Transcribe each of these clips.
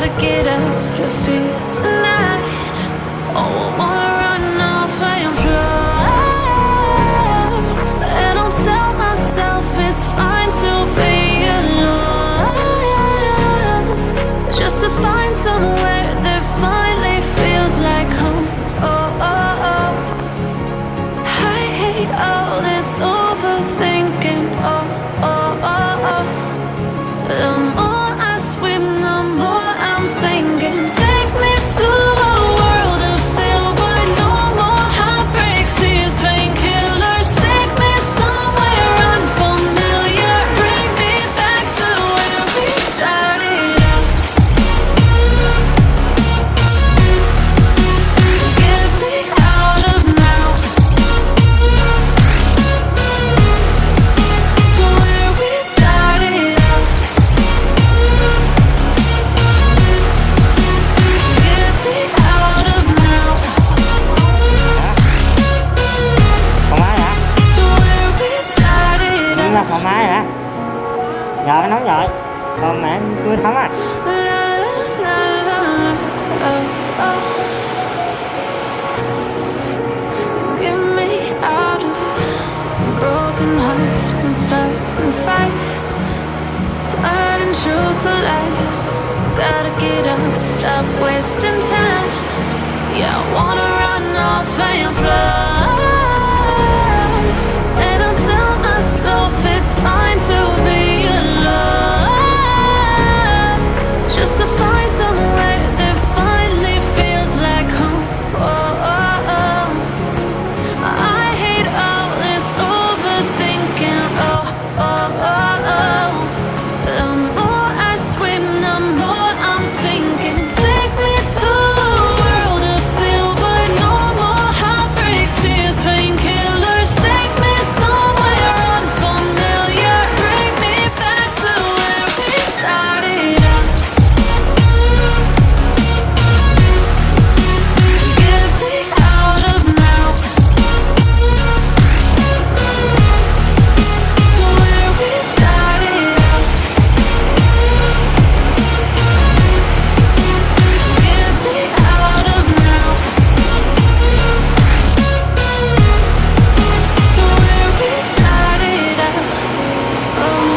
Gotta get out of here tonight. Oh, I wanna run off and fly. And I'll tell myself it's fine to be alone, just to find somewhere that finally feels like home. Oh, oh, oh. I hate all this overthinking. Oh, oh, oh, oh. The more I swim, the more I'm sinking. Take me to a world of silver. No more heartbreaks, tears, painkillers. Take me somewhere unfamiliar. Bring me back to where we started out. Get me out of now, to where we started out. Get me out of now, Con máy hả? to where we started Đúng out. là con máy hả? Giờ nóng rồi. Còn mẹ tôi thấm à. La la la la la, oh, oh. Get me out of broken hearts and starting fights, turning truth to lies. Gotta get up, stop wasting time. Yeah, I wanna run off and fly. And I'll tell myself it's fine to be alone, just to find somewhere that finally feels like home. Oh, oh, oh. I hate all this overthinking. Oh, oh, oh, oh. The more I swim, the more I'm sinking. Take me to a world of silver. No more heartbreaks, tears, painkillers. Take me somewhere unfamiliar. Bring me back to where we started out. Get me out of now, to where we started out. Get me out of now, to where we started out. Oh,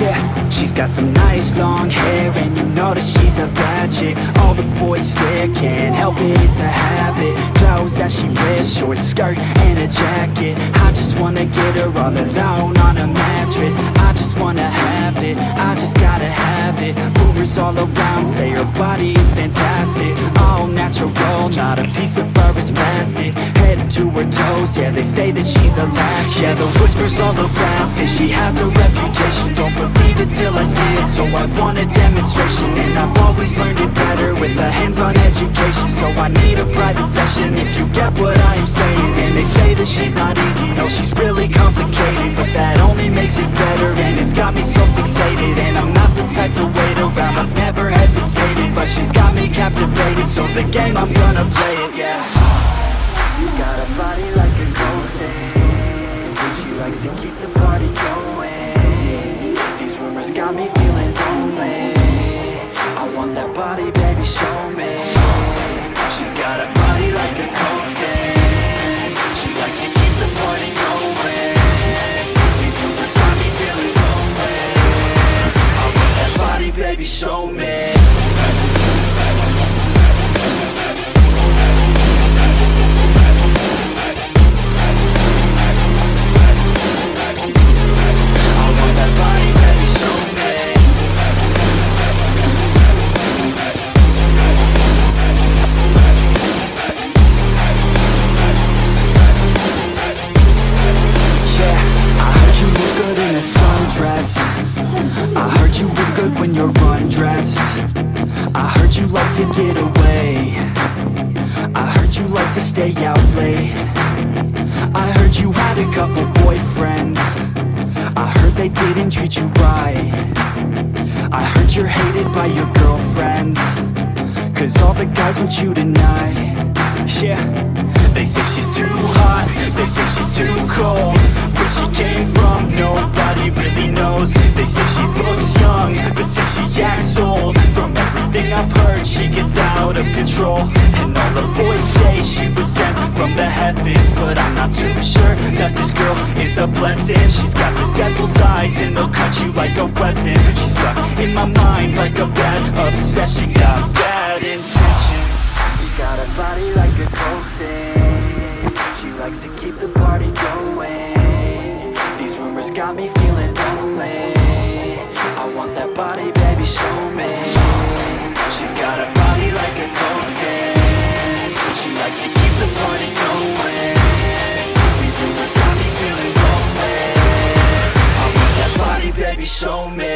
Yeah, she's got some nice long hair, and you know that she's a bad chick. All the boys stare, can't help it, it's a habit. Clothes that she wears, short skirt and a jacket. I just wanna get her all alone on a mattress. I just wanna have it, I just gotta have it. Rumors all around say her body is fantastic. All natural, not a piece of fur is plastic. Head to her toes, yeah, they say that she's a latch. Yeah, the whispers all around say she has a reputation. Don't believe it till I see it, so I want a demonstration. And I've always learned it better with a hands-on education. So I need a private session if you get what I am saying. And they say that she's not easy, no, she's really complicated. But that only makes it better, and it's got me so fixated. And I'm not the type to wait around, I've never hesitated. But she's got me captivated, so the game, I'm gonna play it, yeah. You got a body like a gold thing, she likes to keep the party going. These rumors got me feeling lonely. I want that body, baby, show me. She's got a body like a cold thing, she likes to keep the party going. These rumors got me feeling lonely. I want that body, baby, show me. like to stay out late. I heard you had a couple boyfriends. I heard they didn't treat you right. I heard you're hated by your girlfriends, 'cause all the guys want you tonight. Yeah, they say she's too hot, they say she's too cold. Where she came from, nobody really knows. They say she looks young, but say she acts old. From everything I've heard, she gets out of control. And all the boys say she was sent from the heavens, but I'm not too sure that this girl is a blessing. She's got the devil's eyes and they'll cut you like a weapon. She's stuck in my mind like a bad obsession. Got bad intentions. She got a body like a cold thing. She likes to keep the party going. These rumors got me feeling lonely. I want that body, baby, show me. She's got a body like a cold thing. She likes to keep the party going. These rumors got me feeling lonely. I want that body, baby, show me.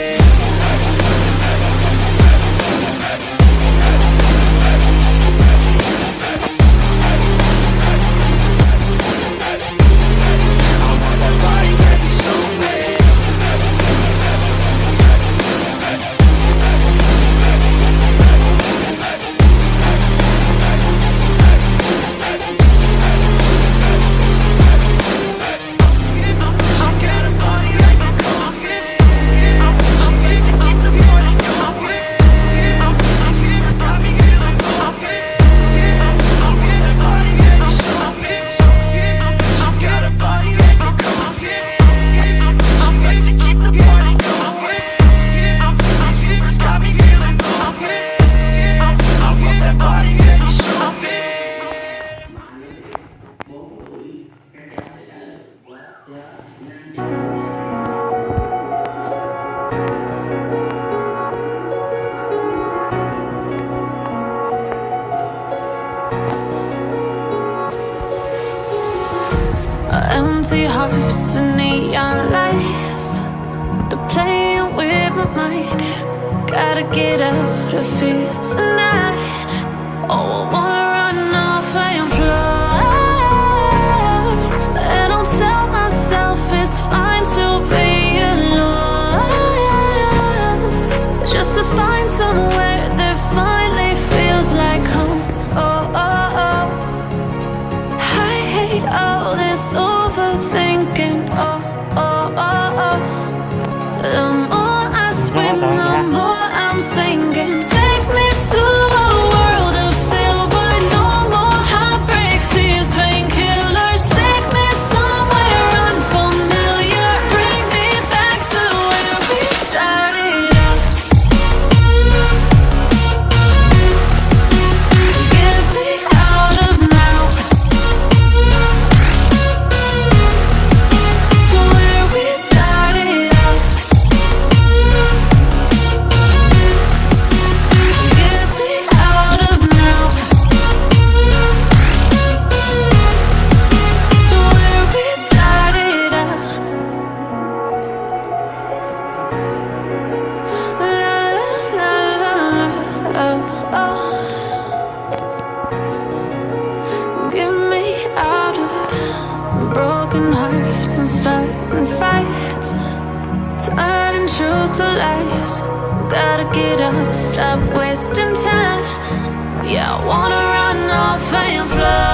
Empty hearts and neon lights, they're playing with my mind. Gotta get out of here tonight. Oh, I wanna run off and fly. And I'll tell myself it's fine to be alone, just to find somewhere that finally feels like home. Oh, oh, oh. I hate all this overthinking. Oh, oh, oh, oh. The more I swim, the more I'm sinking. Take me to a world of silver. No more heartbreaks, tears, painkillers. Take me somewhere unfamiliar. Bring me back to where we started out. Get me out of now, to where we started out. Get me out of now, to where we started out. La la la la la, oh, oh. Get me out of broken hearts and starting fights, turning truth to lies. Gotta get up, stop wasting time. Yeah, I wanna run off and fly.